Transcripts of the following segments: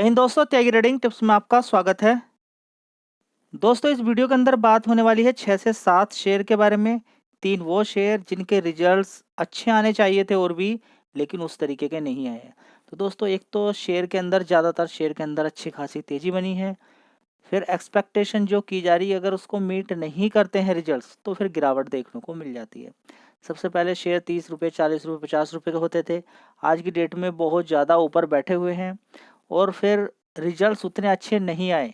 जय हिंद दोस्तों, त्यागी trading tips में आपका स्वागत है। दोस्तों, इस वीडियो के अंदर बात होने वाली है 6 से 7 शेयर के बारे में। 3 वो शेयर जिनके रिजल्ट्स अच्छे आने चाहिए थे और भी, लेकिन उस तरीके के नहीं आए हैं। तो दोस्तों, एक तो शेयर के अंदर ज़्यादातर शेयर के अंदर अच्छी खासी तेज़ी बनी है। फिर एक्सपेक्टेशन जो की जा रही है, अगर उसको मीट नहीं करते हैं रिजल्ट्स, तो फिर गिरावट देखने को मिल जाती है। सबसे पहले शेयर 30 रुपये, 40 रुपये, 50 रुपये के होते थे। आज की डेट में बहुत ज़्यादा ऊपर बैठे हुए हैं और फिर रिजल्ट्स उतने अच्छे नहीं आए,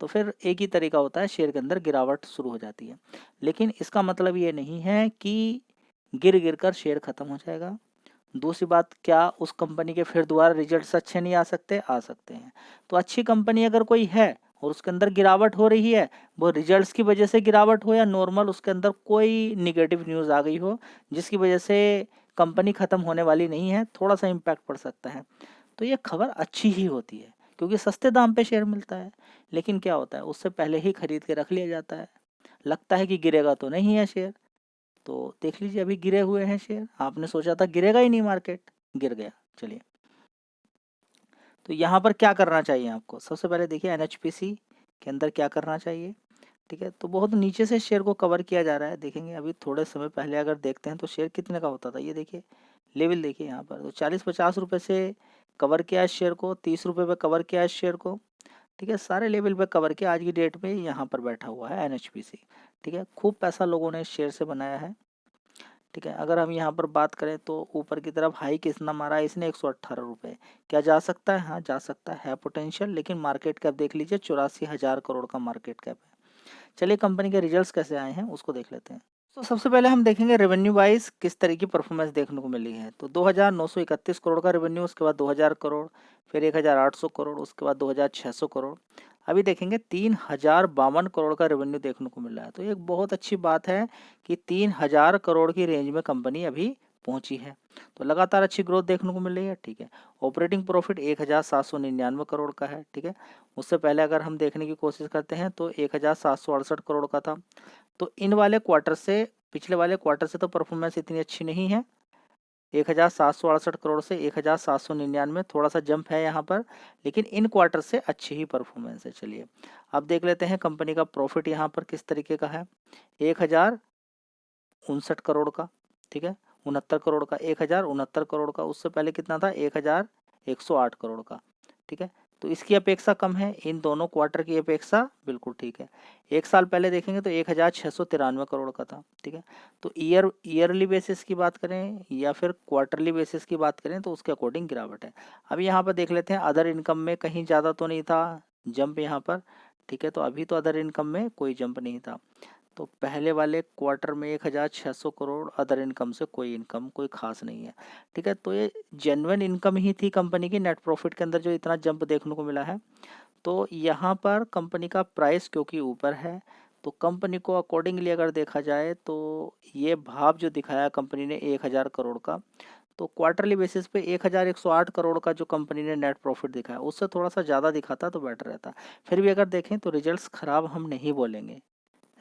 तो फिर एक ही तरीका होता है, शेयर के अंदर गिरावट शुरू हो जाती है। लेकिन इसका मतलब ये नहीं है कि गिर गिर कर शेयर ख़त्म हो जाएगा। दूसरी बात, क्या उस कंपनी के फिर दोबारा रिजल्ट्स अच्छे नहीं आ सकते? आ सकते हैं। तो अच्छी कंपनी अगर कोई है और उसके अंदर गिरावट हो रही है, वो रिजल्ट्स की वजह से गिरावट हो या नॉर्मल उसके अंदर कोई निगेटिव न्यूज़ आ गई हो जिसकी वजह से कंपनी ख़त्म होने वाली नहीं है, थोड़ा सा इम्पैक्ट पड़ सकता है, तो ये खबर अच्छी ही होती है, क्योंकि सस्ते दाम पे शेयर मिलता है। लेकिन क्या होता है, उससे पहले ही खरीद के रख लिया जाता है। लगता है कि गिरेगा तो नहीं है शेयर, तो देख लीजिए अभी गिरे हुए हैं शेयर। आपने सोचा था गिरेगा ही नहीं, मार्केट गिर गया। चलिए, तो यहाँ पर क्या करना चाहिए आपको? सबसे पहले देखिए एनएचपीसी के अंदर क्या करना चाहिए। ठीक है, तो बहुत नीचे से शेयर को कवर किया जा रहा है। देखेंगे अभी थोड़े समय पहले अगर देखते हैं तो शेयर कितने का होता था, ये देखिए लेवल देखिए यहाँ पर, तो 40-50 रुपये से कवर किया है शेयर को, 30 रुपये पे कवर किया है शेयर को। ठीक है, सारे लेवल पे कवर किया। आज की डेट में यहाँ पर बैठा हुआ है एनएचपीसी। ठीक है, खूब पैसा लोगों ने इस शेयर से बनाया है। ठीक है, अगर हम यहाँ पर बात करें तो ऊपर की तरफ हाई कितना मारा है इसने? 118 रुपये। क्या जा सकता है? हाँ, जा सकता है पोटेंशियल, लेकिन मार्केट कैप देख लीजिए, 84,000 करोड़ का मार्केट कैप है। चलिए, कंपनी के रिजल्ट्स कैसे आए हैं उसको देख लेते हैं। तो सबसे पहले हम देखेंगे रेवेन्यू वाइज किस तरह की परफॉर्मेंस देखने को मिली है। तो 2,931 करोड़ का रेवेन्यू, उसके बाद 2,000 करोड़, फिर 1,800 करोड़, उसके बाद 2,600 करोड़। अभी देखेंगे 3,052 करोड़ का रेवेन्यू देखने को मिल रहा है। तो एक बहुत अच्छी बात है कि 3,000 करोड़ की रेंज में कंपनी अभी पहुंची है, तो लगातार अच्छी ग्रोथ देखने को मिल रही है। ठीक है, ऑपरेटिंग प्रॉफिट 1,799 करोड़ का है। ठीक है, उससे पहले अगर हम देखने की कोशिश करते हैं तो 1,768 करोड़ का था। तो इन वाले क्वार्टर से, पिछले वाले क्वार्टर से तो परफॉर्मेंस इतनी अच्छी नहीं है। 1,768 करोड़ से 1,799, थोड़ा सा जंप है यहाँ पर, लेकिन इन क्वार्टर से अच्छी ही परफॉर्मेंस है। चलिए, अब देख लेते हैं कंपनी का प्रॉफिट यहाँ पर किस तरीके का है। 1,059 करोड़ का। ठीक है, 69 करोड़ का, 1,069 करोड़ का। उससे पहले कितना था? 1,108 करोड़ का। ठीक है, तो इसकी अपेक्षा कम है, इन दोनों क्वार्टर की अपेक्षा बिल्कुल ठीक है। एक साल पहले देखेंगे तो 1,693 करोड़ का था। ठीक है, तो ईयरली बेसिस की बात करें या फिर क्वार्टरली बेसिस की बात करें तो उसके अकॉर्डिंग गिरावट है। अब यहाँ पर देख लेते हैं अदर इनकम में कहीं ज़्यादा तो नहीं था जंप यहाँ पर। ठीक है, तो अभी तो अदर इनकम में कोई जंप नहीं था। तो पहले वाले क्वार्टर में 1,600 करोड़ अदर इनकम से कोई इनकम कोई खास नहीं है। ठीक है, तो ये जेन्युइन इनकम ही थी कंपनी की। नेट प्रॉफिट के अंदर जो इतना जंप देखने को मिला है, तो यहाँ पर कंपनी का प्राइस क्योंकि ऊपर है, तो कंपनी को अकॉर्डिंगली अगर देखा जाए तो ये भाव जो दिखाया कंपनी ने 1,000 करोड़ का, तो क्वार्टरली बेसिस पे 1,108 करोड़ का जो कंपनी ने नेट प्रॉफिट दिखाया, उससे थोड़ा सा ज़्यादा दिखाता तो बेटर रहता। फिर भी अगर देखें तो रिजल्ट्स ख़राब हम नहीं बोलेंगे,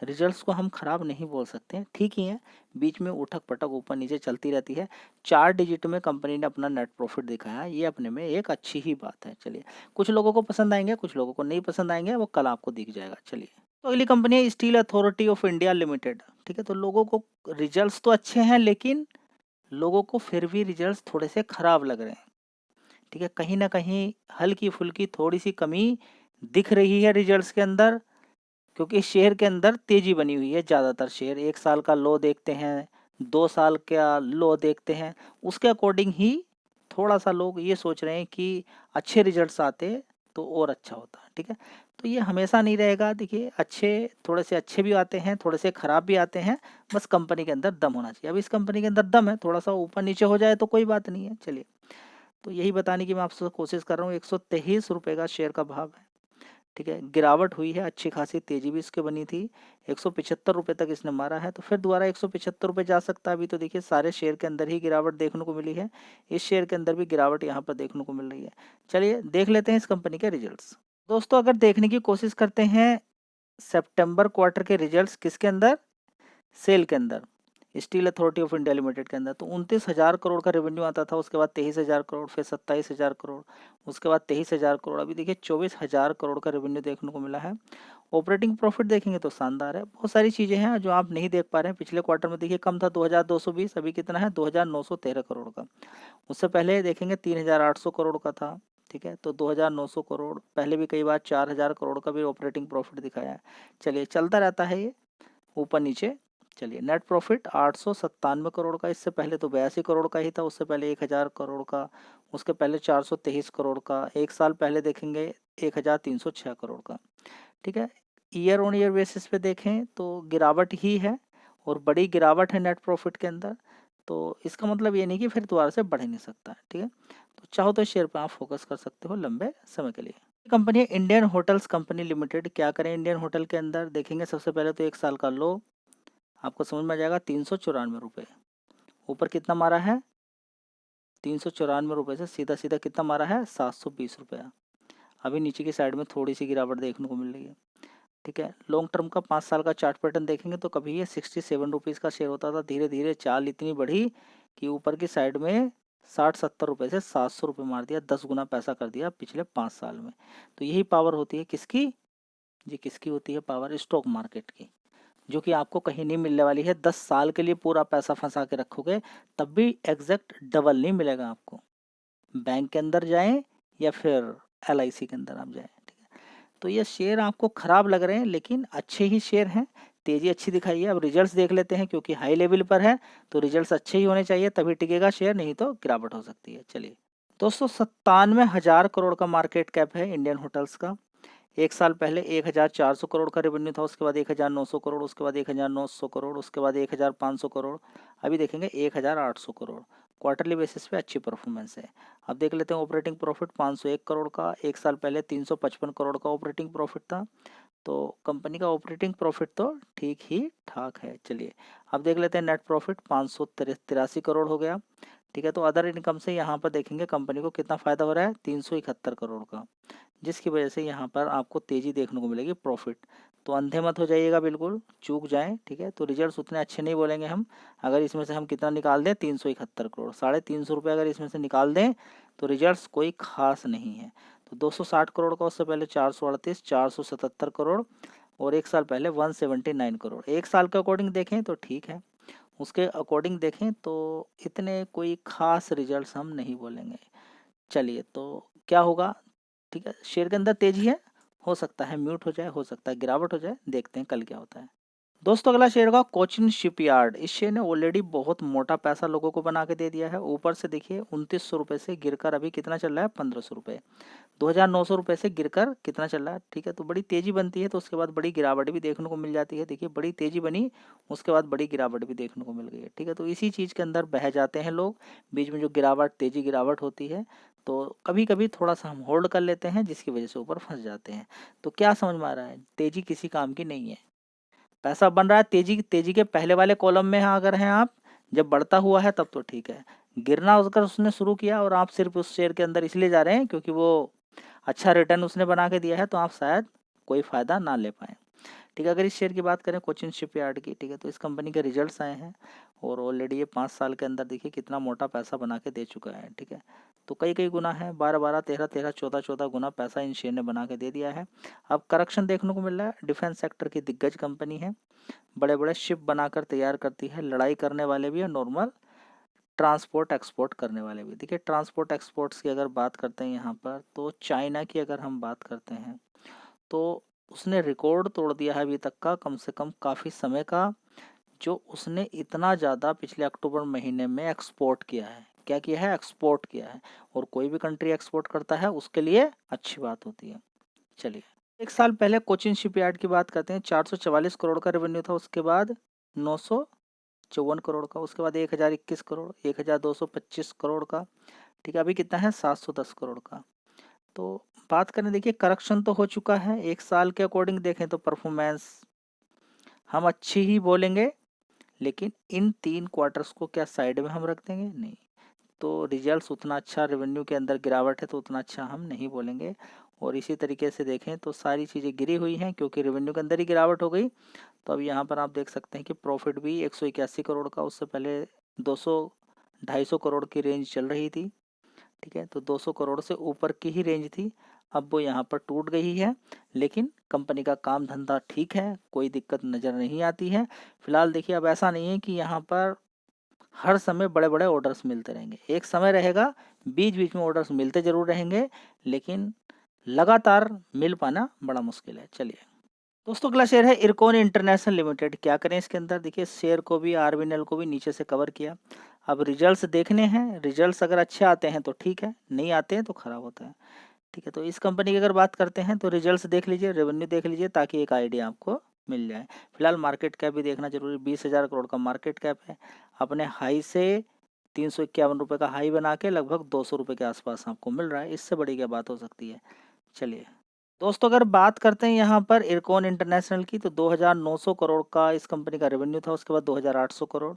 रिजल्ट्स को हम ख़राब नहीं बोल सकते हैं, ठीक ही है। बीच में उठक पटक ऊपर नीचे चलती रहती है। 4 डिजिट में कंपनी ने अपना नेट प्रॉफिट दिखाया, ये अपने में एक अच्छी ही बात है। चलिए, कुछ लोगों को पसंद आएंगे, कुछ लोगों को नहीं पसंद आएंगे, वो कल आपको दिख जाएगा। चलिए, तो अगली कंपनी है steel authority of India limited. ठीक है, तो लोगों को रिजल्ट्स तो अच्छे हैं, लेकिन लोगों को फिर भी रिजल्ट्स थोड़े से ख़राब लग रहे हैं। ठीक है, कहीं ना कहीं हल्की फुल्की थोड़ी सी कमी दिख रही है रिजल्ट्स के अंदर, क्योंकि शेयर के अंदर तेजी बनी हुई है। ज़्यादातर शेयर 1 साल का लो देखते हैं, 2 साल का लो देखते हैं, उसके अकॉर्डिंग ही थोड़ा सा लोग ये सोच रहे हैं कि अच्छे रिजल्ट्स आते तो और अच्छा होता। ठीक है, तो ये हमेशा नहीं रहेगा। देखिए, अच्छे थोड़े से अच्छे भी आते हैं, थोड़े से ख़राब भी आते हैं, बस कंपनी के अंदर दम होना चाहिए। अब इस कंपनी के अंदर दम है, थोड़ा सा ऊपर नीचे हो जाए तो कोई बात नहीं है। चलिए, तो यही बताने की मैं आपसे कोशिश कर रहा हूँ। 123 रुपये का शेयर का भाव है। ठीक है, गिरावट हुई है, अच्छी खासी तेजी भी इसके बनी थी। 175 रुपये तक इसने मारा है, तो फिर दोबारा 175 रुपये जा सकता है। अभी तो देखिए सारे शेयर के अंदर ही गिरावट देखने को मिली है, इस शेयर के अंदर भी गिरावट यहाँ पर देखने को मिल रही है। चलिए, देख लेते हैं इस कंपनी के रिजल्ट्स। दोस्तों, अगर देखने की कोशिश करते हैं सितंबर क्वार्टर के रिजल्ट्स, किसके अंदर? सेल के अंदर। Steel authority of India limited के अंदर, तो 29,000 करोड़ का रेवेन्यू आता था, उसके बाद 23,000 करोड़, फिर 27,000 करोड़, उसके बाद 23,000 करोड़, अभी देखिए 24,000 करोड़ का रेवेन्यू देखने को मिला है। ऑपरेटिंग प्रॉफिट देखेंगे तो शानदार है, बहुत सारी चीज़ें हैं जो आप नहीं देख पा रहे हैं। पिछले क्वार्टर में देखिए कम था 2,220, अभी कितना है 2,913 करोड़ का। उससे पहले देखेंगे 3,800 करोड़ का था, ठीक है, तो 2,900 करोड़, पहले भी कई बार 4,000 करोड़ का भी ऑपरेटिंग प्रॉफिट दिखाया है। चलिए चलता रहता है ये ऊपर नीचे। चलिए नेट प्रॉफिट 897 करोड़ का, इससे पहले तो 82 करोड़ का ही था, उससे पहले 1,000 करोड़ का, उसके पहले 423 करोड़ का, एक साल पहले देखेंगे 1,306 करोड़ का, ठीक है। ईयर ऑन ईयर बेसिस पे देखें तो गिरावट ही है, और बड़ी गिरावट है नेट प्रॉफिट के अंदर, तो इसका मतलब ये नहीं कि फिर दोबारा से बढ़ ही नहीं सकता है, ठीक है। तो चाहो तो शेयर पर आप फोकस कर सकते हो लंबे समय के लिए। कंपनी है इंडियन होटल्स कंपनी लिमिटेड। क्या करें इंडियन होटल के अंदर, देखेंगे सबसे पहले तो एक साल का लो आपको समझ में आ जाएगा, 394 रुपये। ऊपर कितना मारा है, 394 रुपये से सीधा सीधा कितना मारा है, 720 रुपया। अभी नीचे की साइड में थोड़ी सी गिरावट देखने को मिल रही है, ठीक है। लॉन्ग टर्म का 5 साल का चार्ट पैटर्न देखेंगे तो कभी ये 67 रुपीज़ का शेयर होता था, धीरे धीरे चाल इतनी बढ़ी कि ऊपर की साइड में 60-70 रुपये से 700 रुपये मार दिया, 10 गुना पैसा कर दिया पिछले 5 साल में। तो यही पावर होती है किसकी जी, किसकी होती है पावर, स्टॉक मार्केट की, जो कि आपको कहीं नहीं मिलने वाली है। 10 साल के लिए पूरा पैसा फंसा के रखोगे तब भी एग्जैक्ट डबल नहीं मिलेगा आपको। बैंक के अंदर जाएं या फिर LIC के अंदर आप जाएं, ठीक है। तो ये शेयर आपको खराब लग रहे हैं लेकिन अच्छे ही शेयर हैं, तेजी अच्छी दिखाई है। अब रिजल्ट्स देख लेते हैं, क्योंकि हाई लेवल पर है तो रिजल्ट्स अच्छे ही होने चाहिए तभी टिकेगा शेयर, नहीं तो गिरावट हो सकती है। चलिए दोस्तों, 97,000 करोड़ का मार्केट कैप है इंडियन होटल्स का। एक साल पहले 1,400 करोड़ का रेवेन्यू था, उसके बाद 1,900 करोड़, उसके बाद 1,900 करोड़, उसके बाद 1,500 करोड़, अभी देखेंगे 1,800 करोड़। क्वार्टरली बेसिस पे अच्छी परफॉर्मेंस है। अब देख लेते हैं ऑपरेटिंग प्रॉफिट 501 करोड़ का, एक साल पहले 355 करोड़ का ऑपरेटिंग प्रॉफिट था, तो कंपनी का ऑपरेटिंग प्रॉफिट तो ठीक ही ठाक है। चलिए अब देख लेते हैं नेट प्रॉफिट 583 करोड़ हो गया, ठीक है। तो अदर इनकम से यहाँ पर देखेंगे कंपनी को कितना फ़ायदा हो रहा है, 371 करोड़ का, जिसकी वजह से यहाँ पर आपको तेज़ी देखने को मिलेगी प्रॉफिट। तो अंधे मत हो जाइएगा, बिल्कुल चूक जाएं, ठीक है। तो रिजल्ट्स उतने अच्छे नहीं बोलेंगे हम। अगर इसमें से हम कितना निकाल दें, 371 करोड़, 350 रुपये अगर इसमें से निकाल दें तो रिजल्ट्स कोई खास नहीं है। तो 260 करोड़ का, उससे पहले 438, 477 करोड़, और एक साल पहले 179 करोड़। एक साल के अकॉर्डिंग देखें तो ठीक है, उसके अकॉर्डिंग देखें तो इतने कोई खास रिजल्ट्स हम नहीं बोलेंगे। चलिए तो क्या होगा, ठीक है, शेयर के अंदर तेजी है, हो सकता है म्यूट हो जाए, हो सकता है गिरावट हो जाए, देखते हैं कल क्या होता है। दोस्तों अगला शेयर का कोचिन शिपयार्ड। इस शेयर ने ऑलरेडी बहुत मोटा पैसा लोगों को बना के दे दिया है। ऊपर से देखिए 2900 रुपये से गिरकर अभी कितना चल रहा है, 1500 रुपये, 2,900 रुपये से गिरकर कितना चल रहा है, ठीक है। तो बड़ी तेजी बनती है तो उसके बाद बड़ी गिरावट भी देखने को मिल जाती है। देखिए बड़ी तेजी बनी, उसके बाद बड़ी गिरावट भी देखने को मिल गई है, ठीक है। तो इसी चीज़ के अंदर बह जाते हैं लोग, बीच में जो गिरावट, तेजी गिरावट होती है तो कभी कभी थोड़ा सा हम होल्ड कर लेते हैं, जिसकी वजह से ऊपर फंस जाते हैं। तो क्या समझ में आ रहा है, तेजी किसी काम की नहीं है। पैसा बन रहा है, तेजी तेजी के पहले वाले कॉलम में हैं अगर हैं आप, जब बढ़ता हुआ है तब तो ठीक है। गिरना अगर उसने शुरू किया और आप सिर्फ उस शेयर के अंदर इसलिए जा रहे हैं क्योंकि वो अच्छा रिटर्न उसने बना के दिया है, तो आप शायद कोई फ़ायदा ना ले पाएँ, ठीक है। अगर इस शेयर की बात करें कोचिन शिपयार्ड की, ठीक है, तो इस कंपनी के रिजल्ट्स आए हैं और ऑलरेडी ये 5 साल के अंदर देखिए कितना मोटा पैसा बना के दे चुका है, ठीक है। तो कई कई गुना है, 12-12, 13-13, 14-14 गुना पैसा इन शेयर ने बना के दे दिया है। अब करेक्शन देखने को मिल रहा है। डिफेंस सेक्टर की दिग्गज कंपनी है, बड़े बड़े शिप बनाकर तैयार करती है, लड़ाई करने वाले भी और नॉर्मल ट्रांसपोर्ट एक्सपोर्ट करने वाले भी। देखिए ट्रांसपोर्ट एक्सपोर्ट्स की अगर बात करते हैं यहाँ पर, तो चाइना की अगर हम बात करते हैं तो उसने रिकॉर्ड तोड़ दिया है अभी तक का, कम से कम काफ़ी समय का, जो उसने इतना ज़्यादा पिछले अक्टूबर महीने में एक्सपोर्ट किया है। क्या किया है, एक्सपोर्ट किया है। और कोई भी कंट्री एक्सपोर्ट करता है उसके लिए अच्छी बात होती है। चलिए एक साल पहले कोचिन शिपयार्ड की बात करते हैं, 444 करोड़ का रेवेन्यू था, उसके बाद 954 करोड़ का, उसके बाद 1,021 करोड़, 1,225 करोड़ का, ठीक है। अभी कितना है, 710 करोड़ का। तो बात करें, देखिए करेक्शन तो हो चुका है। एक साल के अकॉर्डिंग देखें तो परफॉर्मेंस हम अच्छी ही बोलेंगे, लेकिन इन 3 क्वार्टर्स को क्या साइड में हम रख देंगे, नहीं। तो रिजल्ट्स उतना अच्छा, रेवेन्यू के अंदर गिरावट है तो उतना अच्छा हम नहीं बोलेंगे। और इसी तरीके से देखें तो सारी चीज़ें गिरी हुई हैं क्योंकि रेवेन्यू के अंदर ही गिरावट हो गई। तो अब यहाँ पर आप देख सकते हैं कि प्रॉफिट भी 181 करोड़ का, उससे पहले 200-250 करोड़ की रेंज चल रही थी। ठीक है, तो 200 करोड़ से ऊपर की ही रेंज थी, अब वो यहाँ पर टूट गई है। लेकिन कंपनी का काम धंधा ठीक है, कोई दिक्कत नज़र नहीं आती है। फिलहाल देखिए, अब ऐसा नहीं है कि यहाँ पर हर समय बड़े बड़े ऑर्डर्स मिलते रहेंगे। एक समय रहेगा, बीच बीच में ऑर्डर्स मिलते ज़रूर रहेंगे, लेकिन लगातार मिल पाना बड़ा मुश्किल है। चलिए दोस्तों, अगला शेयर है इरकॉन इंटरनेशनल लिमिटेड। क्या करें इसके अंदर, देखिए शेयर को भी आरबीएनएल को भी नीचे से कवर किया। अब रिजल्ट्स देखने हैं, रिजल्ट्स अगर अच्छे आते हैं तो ठीक है, नहीं आते हैं तो ख़राब होता है। ठीक है, तो इस कंपनी की अगर बात करते हैं तो रिजल्ट्स देख लीजिए, रेवेन्यू देख लीजिए, ताकि एक आइडिया आपको मिल जाए। फिलहाल मार्केट कैप भी देखना जरूरी, 20,000 करोड़ का मार्केट कैप है। अपने हाई से 351 रुपये का हाई बना के लगभग 200 रुपये के आसपास आपको मिल रहा है, इससे बड़ी क्या बात हो सकती है। चलिए दोस्तों, अगर बात करते हैं यहाँ पर इरकॉन इंटरनेशनल की, तो 2,900 करोड़ का इस कंपनी का रेवेन्यू था। उसके बाद 2,800 करोड़,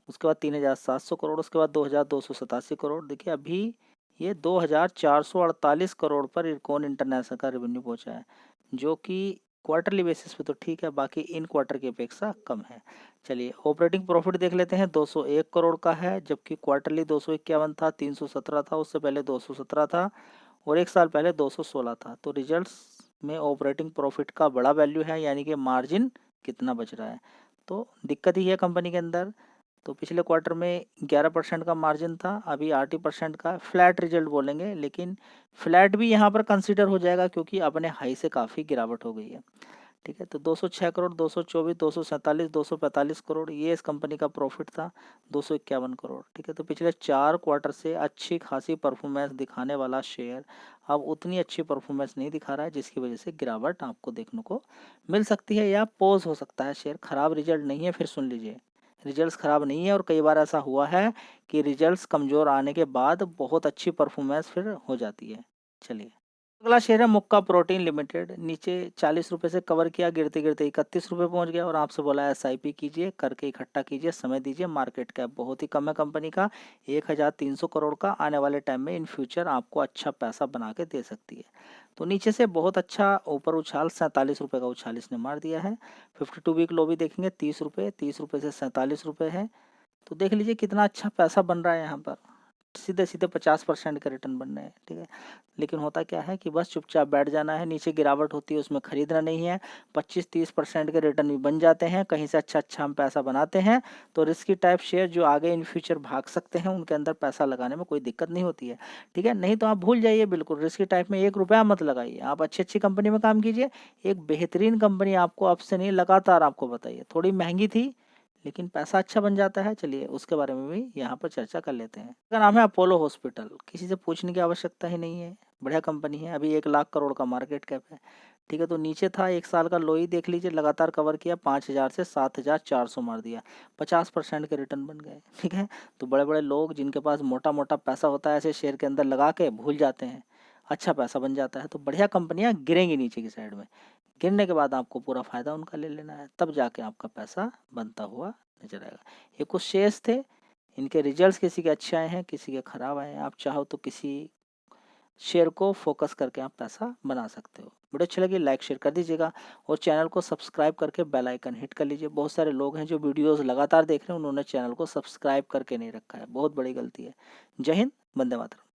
उसके बाद 3,700 करोड़, उसके बाद 2,287 करोड़। देखिए अभी ये 2,448 करोड़ पर इरकॉन इंटरनेशनल का रेवेन्यू पहुंचा है, जो कि क्वार्टरली बेसिस पे तो ठीक है, बाकी इन क्वार्टर की अपेक्षा कम है। चलिए ऑपरेटिंग प्रॉफिट देख लेते हैं, 201 करोड़ का है, जबकि क्वार्टरली 251 था, 317 था, उससे पहले 217 था, और एक साल पहले 216 था। तो रिजल्ट्स में ऑपरेटिंग प्रॉफिट का बड़ा वैल्यू है, यानी कि मार्जिन कितना बच रहा है, तो दिक्कत ही है कंपनी के अंदर। तो पिछले क्वार्टर में 11% का मार्जिन था, अभी 8% का। फ्लैट रिजल्ट बोलेंगे, लेकिन फ्लैट भी यहाँ पर कंसीडर हो जाएगा क्योंकि अपने हाई से काफ़ी गिरावट हो गई है। ठीक है, तो 206 करोड़, 224, 247, 245 करोड़ ये इस कंपनी का प्रॉफिट था, 251 करोड़। ठीक है, तो पिछले 4 क्वार्टर से अच्छी खासी परफॉर्मेंस दिखाने वाला शेयर अब उतनी अच्छी परफॉर्मेंस नहीं दिखा रहा है, जिसकी वजह से गिरावट आपको देखने को मिल सकती है या पॉज हो सकता है शेयर। खराब रिजल्ट नहीं है, फिर सुन लीजिए, रिजल्ट्स ख़राब नहीं है, और कई बार ऐसा हुआ है कि रिजल्ट्स कमज़ोर आने के बाद बहुत अच्छी परफॉर्मेंस फिर हो जाती है। चलिए अगला शेयर है मुक्का प्रोटीन लिमिटेड। नीचे 40 रुपये से कवर किया, गिरते गिरते 31 रुपये पहुंच गया, और आपसे बोला एसआईपी कीजिए, करके इकट्ठा कीजिए, समय दीजिए। मार्केट कैप बहुत ही कम है कंपनी का, 1,300 करोड़ का। आने वाले टाइम में इन फ्यूचर आपको अच्छा पैसा बना के दे सकती है। तो नीचे से बहुत अच्छा ऊपर उछाल, 47 रुपये का उछाल इसने मार दिया है। 52 वीक लो भी देखेंगे, 30 रुपये से 47 रुपये है। तो देख लीजिए कितना अच्छा पैसा बन रहा है यहाँ पर, सीधे सीधे 50% का रिटर्न बन रहे हैं। ठीक है, लेकिन होता क्या है कि बस चुपचाप बैठ जाना है, नीचे गिरावट होती है उसमें खरीदना नहीं है। 25-30% के रिटर्न भी बन जाते हैं, कहीं से अच्छा हम पैसा बनाते हैं। तो रिस्की टाइप शेयर जो आगे इन फ्यूचर भाग सकते हैं, उनके अंदर पैसा लगाने में कोई दिक्कत नहीं होती है। ठीक है, नहीं तो आप भूल जाइए, बिल्कुल रिस्की टाइप में 1 रुपया मत लगाइए। आप अच्छी कंपनी में काम कीजिए, एक बेहतरीन कंपनी आपको अब से नहीं लगातार आपको बताइए, थोड़ी महंगी थी लेकिन पैसा अच्छा बन जाता है। चलिए उसके बारे में भी यहाँ पर चर्चा कर लेते हैं। इसका नाम है अपोलो हॉस्पिटल, किसी से पूछने की आवश्यकता ही नहीं है, बढ़िया कंपनी है। अभी 1 लाख करोड़ का मार्केट कैप है। ठीक है, तो नीचे था, 1 साल का लो ही देख लीजिए, लगातार कवर किया, 5,000 से 7,400 मार दिया, 50% के रिटर्न बन गए। ठीक है, तो बड़े बड़े लोग जिनके पास मोटा मोटा पैसा होता है, ऐसे शेयर के अंदर लगा के भूल जाते हैं, अच्छा पैसा बन जाता है। तो बढ़िया कंपनियां गिरेंगी नीचे की साइड में, गिरने के बाद आपको पूरा फायदा उनका ले लेना है, तब जाके आपका पैसा बनता हुआ नजर आएगा। ये कुछ शेयर्स थे, इनके रिजल्ट्स किसी के अच्छे आए हैं, किसी के खराब आए हैं। आप चाहो तो किसी शेयर को फोकस करके आप पैसा बना सकते हो। वीडियो अच्छी लगी लाइक शेयर कर दीजिएगा, और चैनल को सब्सक्राइब करके बेल आइकन हिट कर लीजिए। बहुत सारे लोग हैं जो वीडियोस लगातार देख रहे हैं, उन्होंने चैनल को सब्सक्राइब करके नहीं रखा है, बहुत बड़ी गलती है। जय हिंद, वंदे मातरम।